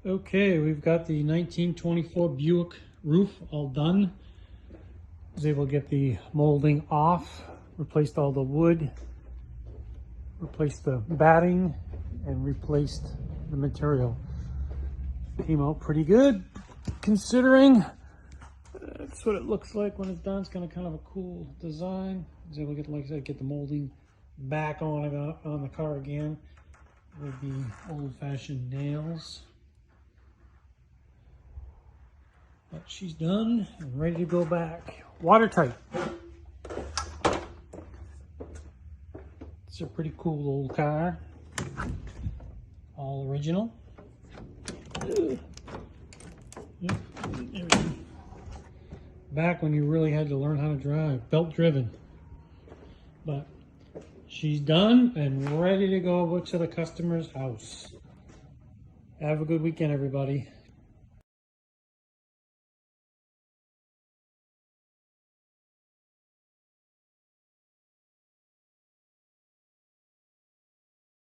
Okay, we've got the 1924 Buick roof all done. I was able to get the molding off, replaced all the wood, replaced the batting, and replaced the material. Came out pretty good, considering. That's what it looks like when it's done. It's kind of a cool design. I was able to get, like I said, get the molding back on the car again with the old-fashioned nails. But she's done and ready to go back. Watertight. It's a pretty cool old car. All original. Back when you really had to learn how to drive. Belt driven. But she's done and ready to go to the customer's house. Have a good weekend, everybody.